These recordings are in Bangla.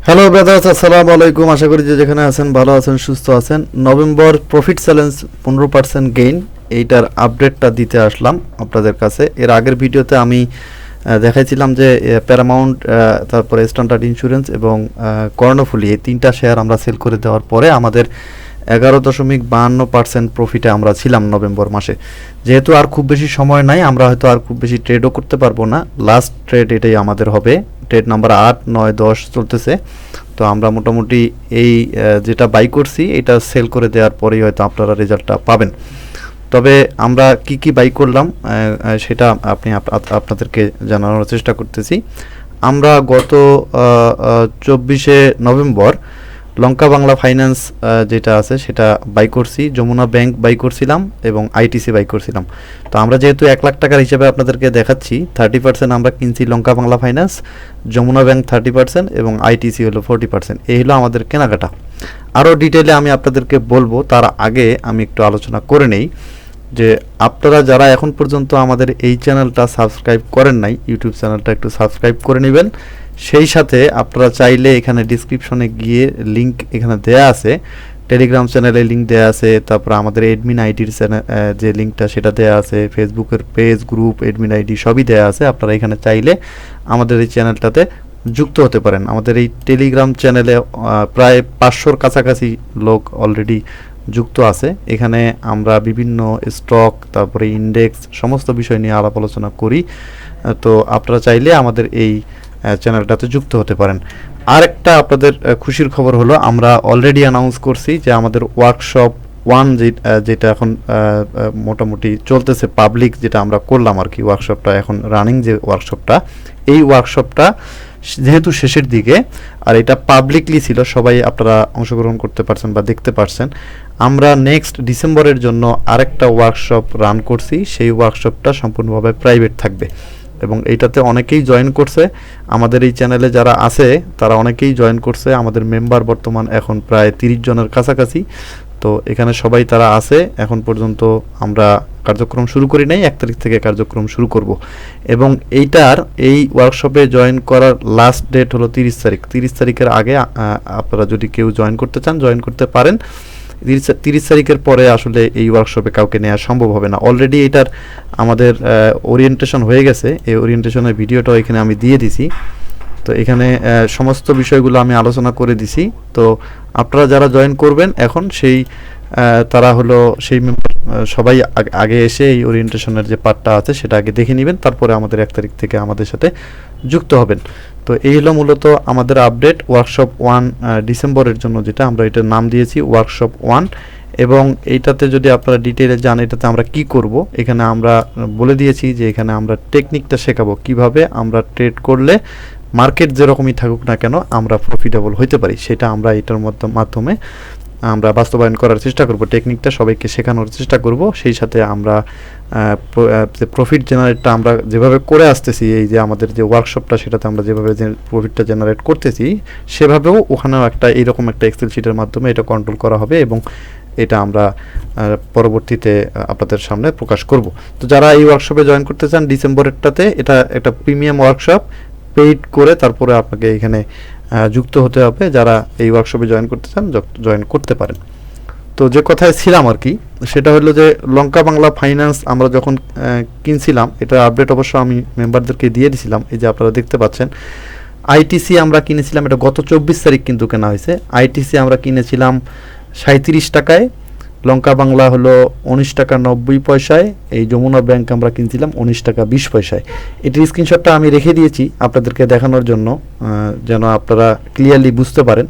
হ্যালো ব্রাদার্স, আসসালামু আলাইকুম। আশা করি যে যেখানে আছেন ভালো আছেন, সুস্থ আছেন। নভেম্বর প্রফিট চ্যালেঞ্জ 15% গেইন, এইটার আপডেটটা দিতে আসলাম আপনাদের কাছে। এর আগের ভিডিওতে আমি দেখাইছিলাম যে প্যারামাউন্ট, তারপরে স্ট্যান্ডার্ড ইন্স্যুরেন্স এবং কর্ণফুলি, এই তিনটা শেয়ার আমরা সেল করে দেওয়ার পরে আমাদের 11.52% প্রফিটে আমরা ছিলাম নভেম্বর মাসে। যেহেতু আর খুব বেশি সময় নাই, আমরা হয়তো আর খুব বেশি ট্রেডও করতে পারবো না। লাস্ট ট্রেড এটাই আমাদের হবে। ট্রেড নাম্বার 8, 9, 10 চলতেছে। তো আমরা মোটামুটি এই যেটা বাই করছি এটা সেল করে দেওয়ার পরেই হয়তো আপনারা রেজাল্টটা পাবেন। তবে আমরা কি কি বাই করলাম সেটা আপনাদেরকে জানানোর চেষ্টা করতেছি। আমরা গত 24শে নভেম্বর লঙ্কা বাংলা ফাইন্যান্স যেটা আছে সেটা বাই করছি, যমুনা ব্যাংক বাই করছিলাম এবং আইটিসি বাই করছিলাম। তো আমরা যেহেতু 1 লাখ টাকার হিসেবে আপনাদেরকে দেখাচ্ছি, 30% আমরা কিনছি লঙ্কা বাংলা ফাইন্যান্স, যমুনা ব্যাংক 30% এবং আইটিসি হলো 40%। এই হলো আমাদের কেনাকাটা। আরও ডিটেলে আমি আপনাদেরকে বলবো, তার আগে আমি একটু আলোচনা করে নেই যে আপনারা যারা এখন পর্যন্ত আমাদের এই চ্যানেলটা সাবস্ক্রাইব করেন নাই, ইউটিউব চ্যানেলটা একটু সাবস্ক্রাইব করে নেবেন। সেই সাথে আপনারা চাইলে এখানে ডিসক্রিপশনে গিয়ে লিঙ্ক এখানে দেয়া আছে, টেলিগ্রাম চ্যানেলে লিঙ্ক দেয়া আছে, তারপর আমাদের এডমিন আইডির চ্যানেল যে লিঙ্কটা সেটা দেয়া আছে, ফেসবুকের পেজ, গ্রুপ, এডমিন আইডি সবই দেয়া আছে। আপনারা এখানে চাইলে আমাদের এই চ্যানেলটাতে যুক্ত হতে পারেন। আমাদের এই টেলিগ্রাম চ্যানেলে প্রায় 500-র কাছাকাছি লোক অলরেডি যুক্ত আছে। এখানে আমরা বিভিন্ন স্টক, তারপরে ইন্ডেক্স, সমস্ত বিষয় নিয়ে আলাপ আলোচনা করি। তো আপনারা চাইলে আমাদের এই চ্যানেলটাতে যুক্ত হতে পারেন। আরেকটা আপনাদের খুশির খবর হলো, আমরা অলরেডি অ্যানাউন্স করছি যে আমাদের ওয়ার্কশপ 1 যেটা এখন মোটামুটি চলতেছে, পাবলিক যেটা আমরা করলাম আর কি, ওয়ার্কশপটা এখন রানিং যে ওয়ার্কশপটা, এই ওয়ার্কশপটা যেহেতু শেষের দিকে আর এটা পাবলিকলি ছিল, সবাই আপনারা অংশগ্রহণ করতে পারছেন বা দেখতে পারছেন। আমরা নেক্সট ডিসেম্বরের জন্য আরেকটা ওয়ার্কশপ রান করছি। সেই ওয়ার্কশপটা সম্পূর্ণভাবে প্রাইভেট থাকবে এবং এইটাতে অনেকেই জয়েন করছে। আমাদের এই চ্যানেলে যারা আছে তারা অনেকেই জয়েন করছে। আমাদের মেম্বার বর্তমান এখন প্রায় 30 জনের কাছাকাছি। তো এখানে সবাই তারা আছে। এখন পর্যন্ত আমরা কার্যক্রম শুরু করি নাই, 1 তারিখ থেকে কার্যক্রম শুরু করব। এবং এই ওয়ার্কশপে জয়েন করার লাস্ট ডেট হলো 30 তারিখ। 30 তারিখের আগে আপনারা যদি কেউ জয়েন করতে চান জয়েন করতে পারেন। 30 তারিখের পরে আসলে এই ওয়ার্কশপে কাউকে নেওয়া সম্ভব হবে না। অলরেডি এটার আমাদের ওরিয়েন্টেশন হয়ে গেছে। এই ওরিয়েন্টেশনের ভিডিওটাও এখানে আমি দিয়ে দিছি। তো এখানে সমস্ত বিষয়গুলো আমি আলোচনা করে দিছি। তো আপনারা যারা জয়েন করবেন এখন তারা হলো সেই মেম্বার, সবাই আগে এসে এই ওরিয়েন্টেশনের যে পার্টটা আছে সেটা আগে দেখে নেবেন, তারপরে আমাদের 1 তারিখ থেকে আমাদের সাথে যুক্ত হবেন। তো এই হলো মূলত আমাদের আপডেট ওয়ার্কশপ 1 ডিসেম্বরের জন্য, যেটা আমরা এটার নাম দিয়েছি ওয়ার্কশপ 1। এবং এইটাতে যদি আপনারা ডিটেইলে যান এটাতে আমরা কি করব, এখানে আমরা বলে দিয়েছি যে এখানে আমরা টেকনিকটা শেখাবো কিভাবে আমরা ট্রেড করলে মার্কেট যেরকমই থাকুক না কেন আমরা প্রফিটেবল হইতে পারি। সেটা আমরা এটার মাধ্যমে আমরা বাস্তবায়ন করার চেষ্টা করব, টেকনিকটা সবাইকে শেখানোর চেষ্টা করব। সেই সাথে আমরা প্রফিট জেনারেটটা আমরা যেভাবে করে আসতেছি, এই যে আমাদের যে ওয়ার্কশপটা সেটাতে আমরা যেভাবে প্রফিটটা জেনারেট করতেছি সেভাবেও ওখানেও এইরকম একটা এক্সেল শিটের মাধ্যমে এটা কন্ট্রোল করা হবে এবং এটা আমরা পরবর্তীতে আপনাদের সামনে প্রকাশ করব। তো যারা এই ওয়ার্কশপে জয়েন করতে চান ডিসেম্বরেরটাতে, এটা একটা প্রিমিয়াম ওয়ার্কশপ, পেইড করে তারপরে আপনাকে এখানে যুক্ত হতে হবে। যারা এই ওয়ার্কশপে জয়েন করতে চান জয়েন করতে পারেন। তো যে কথায় ছিলাম আর কি, সেটা হলো যে লঙ্কা বাংলা ফাইন্যান্স আমরা যখন কিনছিলাম, এটা আপডেট অবশ্য আমি মেম্বারদেরকে দিয়ে দিয়েছিলাম, এই যে আপনারা দেখতে পাচ্ছেন। আইটিসি আমরা কিনেছিলাম, এটা গত 24 তারিখ কিন্তু কেনা হয়েছে। আইটিসি আমরা কিনেছিলাম 37 টাকায়, লঙ্কা বাংলা হলো 19 টাকা 90 পয়সায়, এই যমুনা ব্যাংক আমরা কিনছিলাম 19 টাকা 20 পয়সায়। এটির স্ক্রিনশটটা আমি রেখে দিয়েছি আপনাদেরকে দেখানোর জন্য, যেন আপনারা ক্লিয়ারলি বুঝতে পারেন।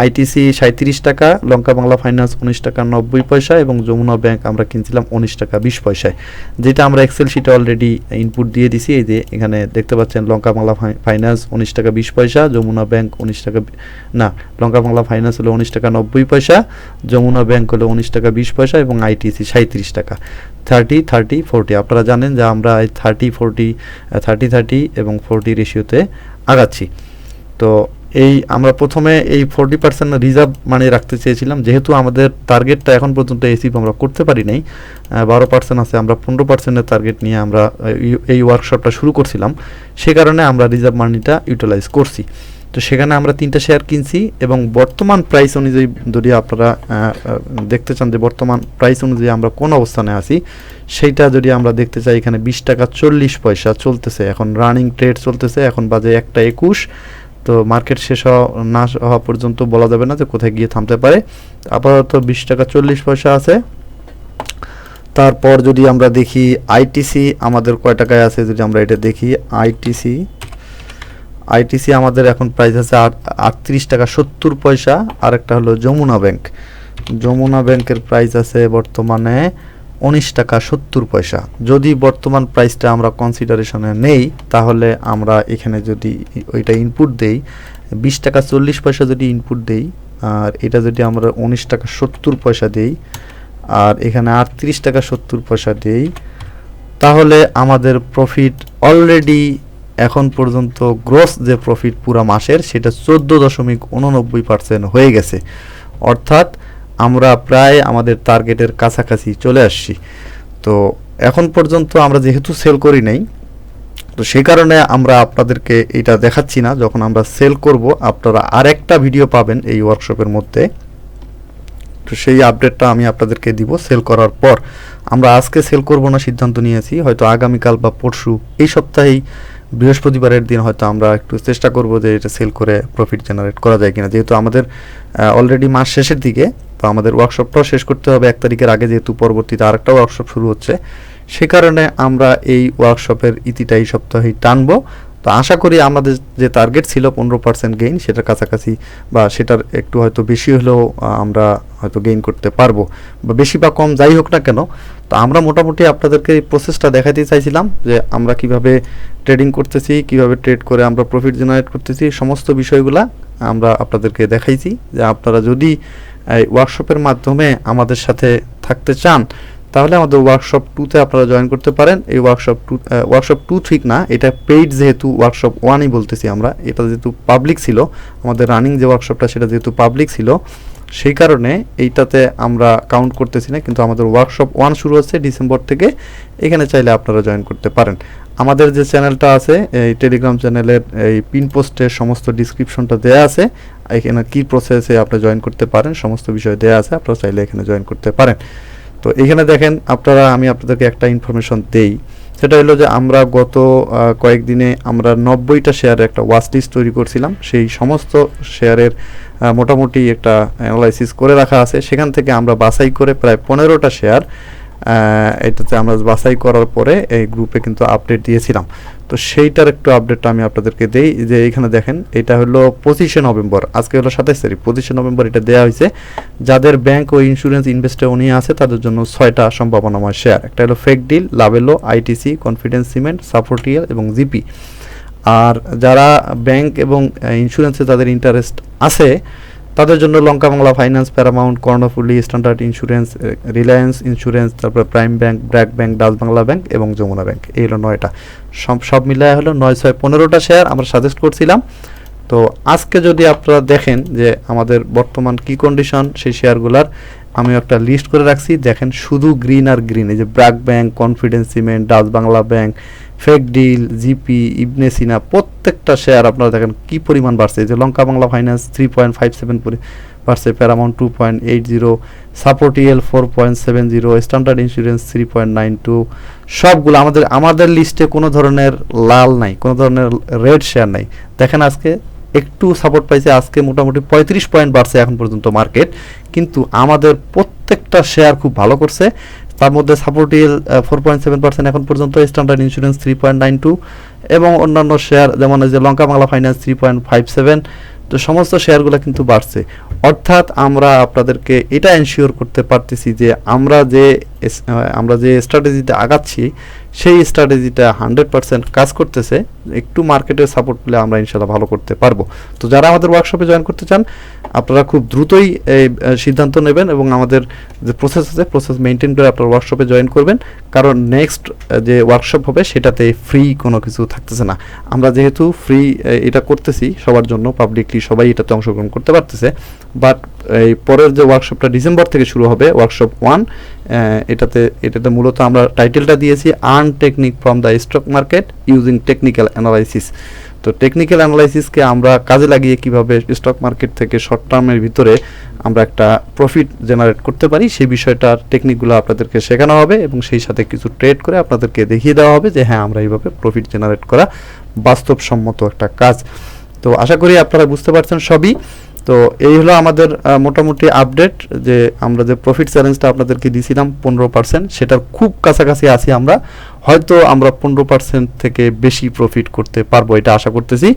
আইটিসি 37 টাকা, লঙ্কা বাংলা ফাইন্যান্স 19 টাকা 90 পয়সা এবং যমুনা ব্যাংক আমরা কিনছিলাম 19 টাকা 20 পয়সায়, যেটা আমরা এক্সেল শিটে অলরেডি ইনপুট দিয়ে দিছি। এই যে এখানে দেখতে পাচ্ছেন লঙ্কা বাংলা ফাইন্যান্স 19 টাকা 20 পয়সা, যমুনা ব্যাংক 19 টাকা না, লঙ্কা বাংলা ফাইন্যান্স হলো 19 টাকা 90 পয়সা, যমুনা ব্যাংক হলো 19 টাকা 20 পয়সা এবং আইটিসি 37 টাকা। 30, 30, 40 আপনারা জানেন যে আমরা এই 30, 40, 30, 30 এবং 40 রেশিওতে আগাচ্ছি। তো আমরা প্রথমে এই 40% রিজার্ভ মানে রাখতে চেয়েছিলাম, যেহেতু আমাদের টার্গেটটা এখন পর্যন্ত অ্যাচিভ আমরা করতে পারি নাই। 12% আছে, আমরা 15%-এর টার্গেট নিয়ে আমরা এই ওয়ার্কশপটা শুরু করছিলাম। সে কারণে আমরা রিজার্ভ মানিটা ইউটিলাইজ করছি। তো সেখানে আমরা 3টা শেয়ার কিনছি এবং বর্তমান প্রাইস অনুযায়ী যদি আপনারা দেখতে চান যে বর্তমান প্রাইস অনুযায়ী আমরা কোন অবস্থানে আছি সেইটা যদি আমরা দেখতে চাই, এখানে 20 টাকা 40 পয়সা চলতেছে, এখন রানিং ট্রেড চলতেছে, এখন বাজে 1টা 21। তো মার্কেট শেষ না হওয়া পর্যন্ত বলা যাবে না যে কোথায় গিয়ে থামতে পারে। আপাতত 20 টাকা 40 পয়সা আছে। তারপর যদি আমরা দেখি আইটিসি আমাদের কয় টাকায় আছে, যদি আমরা এটা দেখি আইটিসি আমাদের এখন প্রাইস আছে 38 টাকা 70 পয়সা। আর একটা হলো যমুনা ব্যাংকের প্রাইস আছে বর্তমানে 19 টাকা 70 পয়সা। যদি বর্তমান প্রাইসটা আমরা কনসিডারেশনে নেই তাহলে আমরা এখানে যদি ওইটা ইনপুট দেই 20 টাকা 40 পয়সা যদি ইনপুট দেই, আর এটা যদি আমরা 19 টাকা 70 পয়সা দেই, আর এখানে 38 টাকা 70 পয়সা দেই, তাহলে আমাদের প্রফিট অলরেডি এখন পর্যন্ত গ্রস যে প্রফিট পুরো মাসের সেটা 14.89% হয়ে গেছে। অর্থাৎ আমরা প্রায় আমাদের টার্গেটের কাছাকাছি চলে আসছি। তো এখন পর্যন্ত আমরা যেহেতু সেল করি নাই, তো সেই কারণে আমরা আপনাদেরকে এটা দেখাচ্ছি না। যখন আমরা সেল করব আপনারা আরেকটা ভিডিও পাবেন এই ওয়ার্কশপের মধ্যে, তো সেই আপডেটটা আমি আপনাদেরকে দিব সেল করার পর। আমরা আজকে সেল করব না সিদ্ধান্ত নিয়েছি, হয়তো আগামীকাল বা পরশু, এই সপ্তাহেই বৃহস্পতিবারের দিন হয়তো আমরা একটু চেষ্টা করব যে এটা সেল করে প্রফিট জেনারেট করা যায় কিনা। যেহেতু আমাদের অলরেডি মাস শেষের দিকে, তো আমাদের ওয়ার্কশপটাও শেষ করতে হবে 1 তারিখের আগে, যেহেতু পরবর্তীতে আরেকটা ওয়ার্কশপ শুরু হচ্ছে। সে কারণে আমরা এই ওয়ার্কশপের ইতিটা এই সপ্তাহেই টানবো। তো আশা করি আমাদের যে টার্গেট ছিল 15% গেইন, সেটার কাছাকাছি বা সেটার একটু হয়তো বেশি হলেও আমরা হয়তো গেইন করতে পারবো, বা বেশি বা কম যাই হোক না কেন। তো আমরা মোটামুটি আপনাদেরকে এই প্রসেসটা দেখাতে চাইছিলাম যে আমরা কিভাবে ট্রেডিং করতেছি, কিভাবে ট্রেড করে আমরা প্রফিট জেনারেট করতেছি, সমস্ত বিষয়গুলা আমরা আপনাদেরকে দেখাইছি। যে আপনারা যদি এই ওয়ার্কশপের মাধ্যমে আমাদের সাথে থাকতে চান তাহলে আমাদের ওয়ার্কশপ 2তে আপনারা জয়েন করতে পারেন। এই ওয়ার্কশপ 2 ঠিক না, এটা পেইড, যেহেতু ওয়ার্কশপ 1ই বলতেছি আমরা। এটা যেহেতু পাবলিক ছিল, আমাদের রানিং যে ওয়ার্কশপটা সেটা যেহেতু পাবলিক ছিল, সেই কারণে এইটাতে আমরা কাউন্ট করতেছি না। কিন্তু আমাদের ওয়ার্কশপ 1 শুরু হচ্ছে ডিসেম্বর থেকে, এখানে চাইলে আপনারা জয়েন করতে পারেন। আমাদের যে চ্যানেলটা আছে, এই টেলিগ্রাম চ্যানেলের এই পিন পোস্টের সমস্ত ডিসক্রিপশনটা দেয়া আছে, এখানে কি প্রসেসে আপনি জয়েন করতে পারেন সমস্ত বিষয় দেয়া আছে, আপনারা চাইলে এখানে জয়েন করতে পারেন। তো এখানে দেখেন আমি আপনাদেরকে একটা ইনফরমেশন দেই, সেটা হলো যে আমরা গত কয়েকদিনে আমরা 90টা শেয়ারের একটা ওয়াচ লিস্ট তৈরি করছিলাম। সেই সমস্ত শেয়ারের মোটামুটি একটা অ্যানালাইসিস করে রাখা আছে। সেখান থেকে আমরা বাছাই করে প্রায় 15টা শেয়ার এটাতে আমরা বাছাই করার পরে এই গ্রুপে কিন্তু আপডেট দিয়েছিলাম। তো সেইটার একটু আপডেটটা আমি আপনাদেরকে দেই। যে এখানে দেখেন, এটা হলো 25শে নভেম্বর, আজকে হলো 27 তারিখ, 25শে নভেম্বর এটা দেওয়া হয়েছে। যাদের ব্যাংক ও ইন্স্যুরেন্স ইনভেস্টে উনি আছে তাদের জন্য 6টা সম্ভাবনাময় শেয়ার। একটা হলো ফেক ডিল, লাভেলো, আইটিসি, কনফিডেন্স সিমেন্ট, সাপোর্টিয়াল এবং জিপি। আর যারা ব্যাংক এবং ইন্স্যুরেন্সে তাদের ইন্টারেস্ট আছে তাদের জন্য Lanka Bangla Finance, Paramount, Karnaphuli, Standard Insurance, Reliance Insurance, তারপর Prime Bank, BRAC Bank, Dutch Bangla Bank এবং যমুনা ব্যাংক। এই হলো 9টা, সব মিলায় হলো 9, 6, 15টা শেয়ার আমরা সাজেস্ট করছিলাম। তো আজকে যদি আপনারা দেখেন যে আমাদের বর্তমান কি কন্ডিশন সেই শেয়ারগুলার, আমি একটা লিস্ট করে রাখছি। দেখেন শুধু গ্রিন আর গ্রিন। এই যে BRAC Bank, Confidence Cement, Dutch Bangla Bank, ফেক ডিল, জিপি, ইবনে সিনা, প্রত্যেকটা শেয়ার আপনারা দেখেন কি পরিমাণ বাড়ছে। এই যে লঙ্কা বাংলা ফাইন্যান্স 3.57 বাড়ছে, প্যারামাউন্ট 2.80, সাপোর্টিয়াল 4.70, স্ট্যান্ডার্ড ইন্স্যুরেন্স 3.92। সবগুলো আমাদের লিস্টে কোনো ধরনের লাল নাই, কোনো ধরনের রেড শেয়ার নাই। দেখেন আজকে একটু সাপোর্ট পাইছে, আজকে মোটামুটি 35 পয়েন্ট বাড়ছে এখন পর্যন্ত মার্কেট, কিন্তু আমাদের প্রত্যেকটা শেয়ার খুব ভালো করছে। তার মধ্যে সাপোর্টিয়াল 4.7% এখন পর্যন্ত, স্ট্যান্ডার্ড ইন্স্যুরেন্স 3.92 এবং অন্যান্য শেয়ার যেমন এই যে লঙ্কা বাংলা ফাইন্যান্স 3.57। তো সমস্ত শেয়ারগুলো কিন্তু বাড়ছে। অর্থাৎ আমরা আপনাদেরকে এটা এনশিওর করতে পারতেছি যে আমরা যে স্ট্র্যাটেজিতে আগাচ্ছি সেই স্ট্র্যাটেজিটা 100% কাজ করতেছে। একটু মার্কেটের সাপোর্ট পেলে আমরা ইনশাআল্লাহ ভালো করতে পারবো। তো যারা আমাদের ওয়ার্কশপে জয়েন করতে চান আপনারা খুব দ্রুতই এই সিদ্ধান্ত নেবেন এবং আমাদের যে প্রসেস আছে প্রসেস মেনটেন করে আপনারা ওয়ার্কশপে জয়েন করবেন। কারণ নেক্সট যে ওয়ার্কশপ হবে সেটাতে ফ্রি কোনো কিছু থাকতেছে না। আমরা যেহেতু ফ্রি এটা করতেছি সবার জন্য, পাবলিকলি সবাই এটাতে অংশগ্রহণ করতে পারতেছে, বাট এই পরের যে ওয়ার্কশপটা ডিসেম্বর থেকে শুরু হবে ওয়ার্কশপ 1, এটাতে মূলত আমরা টাইটেলটা দিয়েছি earn technique from the stock market using technical analysis. তো তো টেকনিক্যাল অ্যানালাইসিসকে আমরা কাজে লাগিয়ে কিভাবে স্টক মার্কেট থেকে শর্ট টার্মের ভিতরে আমরা একটা প্রফিট জেনারেট করতে পারি সেই বিষয়টার টেকনিকগুলো আপনাদেরকে শেখানো হবে এবং সেই সাথে কিছু ট্রেড করে আপনাদেরকে দেখিয়ে দেওয়া হবে যে হ্যাঁ আমরা এইভাবে প্রফিট জেনারেট করা বাস্তবসম্মত একটা কাজ। তো আশা করি আপনারা বুঝতে পারছেন সবই। তো এই হলো আমাদের মোটামুটি আপডেট, যে আমরা যে প্রফিট চ্যালেঞ্জটা আপনাদেরকে দিয়েছিলাম 15%, সেটার খুব কাছাকাছি আছি আমরা। হয়তো আমরা 15% থেকে বেশি প্রফিট করতে পারবো, এটা আশা করতেছি।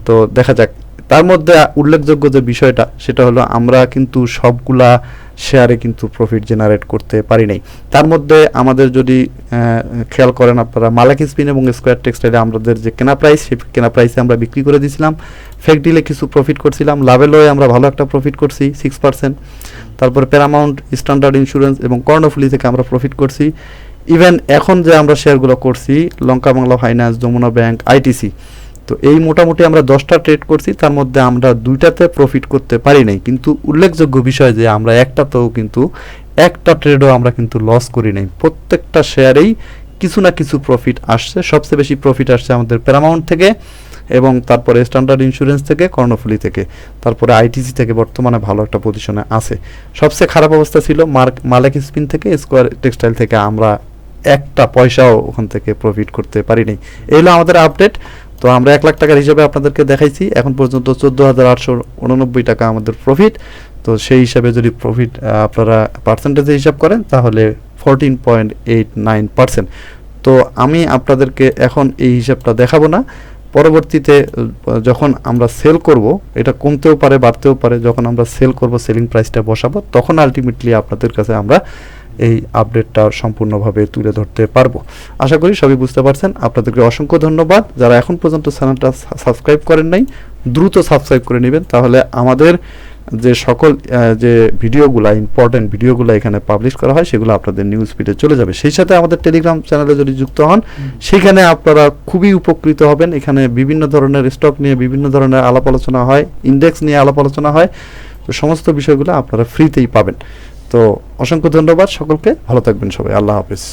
তো দেখা যাক। তার মধ্যে উল্লেখযোগ্য যে বিষয়টা সেটা হলো আমরা কিন্তু সবগুলা শেয়ারে কিন্তু প্রফিট জেনারেট করতে পারি নাই। তার মধ্যে আমাদের যদি খেয়াল করেন আপনারা, মালাক স্পিন এবং স্কোয়ার টেক্সটাইলে আমাদের যে কেনা প্রাইস, সেই কেনা প্রাইসে আমরা বিক্রি করে দিয়েছিলাম। ফেক ডিলে কিছু প্রফিট করছিলাম, লাভেলোয়ে আমরা ভালো একটা প্রফিট করছি 6%। তারপরে প্যারামাউন্ট, স্ট্যান্ডার্ড ইন্স্যুরেন্স এবং কর্ণফুলি থেকে আমরা প্রফিট করছি। ইভেন এখন যে আমরা শেয়ারগুলো করছি, Lanka Bangla Finance, Jamuna Bank, ITC, তো এই মোটামুটি আমরা 10টা ট্রেড করছি, তার মধ্যে আমরা 2টাতে প্রফিট করতে পারি নাই। কিন্তু উল্লেখযোগ্য বিষয় যে আমরা একটাতেও কিন্তু একটা ট্রেডও আমরা কিন্তু লস করি নাই। প্রত্যেকটা শেয়ারেই কিছু না কিছু প্রফিট আসছে। সবচেয়ে বেশি প্রফিট আসছে আমাদের প্যারামাউন্ট থেকে, এবং তারপরে স্ট্যান্ডার্ড ইন্স্যুরেন্স থেকে, কর্ণফুলি থেকে, তারপরে আইটিসি থেকে বর্তমানে ভালো একটা পজিশনে আছে। সবচেয়ে খারাপ অবস্থা ছিল মালাক স্পিন থেকে, স্কোয়ার টেক্সটাইল থেকে আমরা একটা পয়সাও ওখান থেকে প্রফিট করতে পারিনি। এই হলো আমাদের আপডেট। তো আমরা 1 লাখ টাকার হিসাবে আপনাদেরকে দেখাইছি, এখন পর্যন্ত 14,889 টাকা আমাদের প্রফিট। তো সেই হিসাবে যদি প্রফিট আপনারা পার্সেন্টেজে হিসাব করেন তাহলে 14.89%। তো আমি আপনাদেরকে এখন এই হিসাবটা দেখাবো না, পরবর্তীতে যখন আমরা সেল করব, এটা কমতেও পারে বাড়তেও পারে, যখন আমরা সেল করব, সেলিং প্রাইসটা বসাবো, তখন আলটিমেটলি আপনাদের কাছে আমরা এই আপডেটটা সম্পূর্ণভাবে তুলে ধরতে পারবো। আশা করি সবই বুঝতে পারছেন। আপনাদেরকে অসংখ্য ধন্যবাদ। যারা এখন পর্যন্ত চ্যানেলটা সাবস্ক্রাইব করেন নাই, দ্রুত সাবস্ক্রাইব করে নেবেন, তাহলে আমাদের যে সকল যে ভিডিওগুলো, ইম্পর্টেন্ট ভিডিওগুলো এখানে পাবলিশ করা হয়, সেগুলো আপনাদের নিউজ ফিডে চলে যাবে। সেই সাথে আমাদের টেলিগ্রাম চ্যানেলে যদি যুক্ত হন, সেখানে আপনারা খুবই উপকৃত হবেন। এখানে বিভিন্ন ধরনের স্টক নিয়ে বিভিন্ন ধরনের আলাপ আলোচনা হয়, ইন্ডেক্স নিয়ে আলাপ আলোচনা হয়। তো সমস্ত বিষয়গুলো আপনারা ফ্রিতেই পাবেন। তো অসংখ্য ধন্যবাদ সকলকে, ভালো থাকবেন সবাই, আল্লাহ হাফেজ।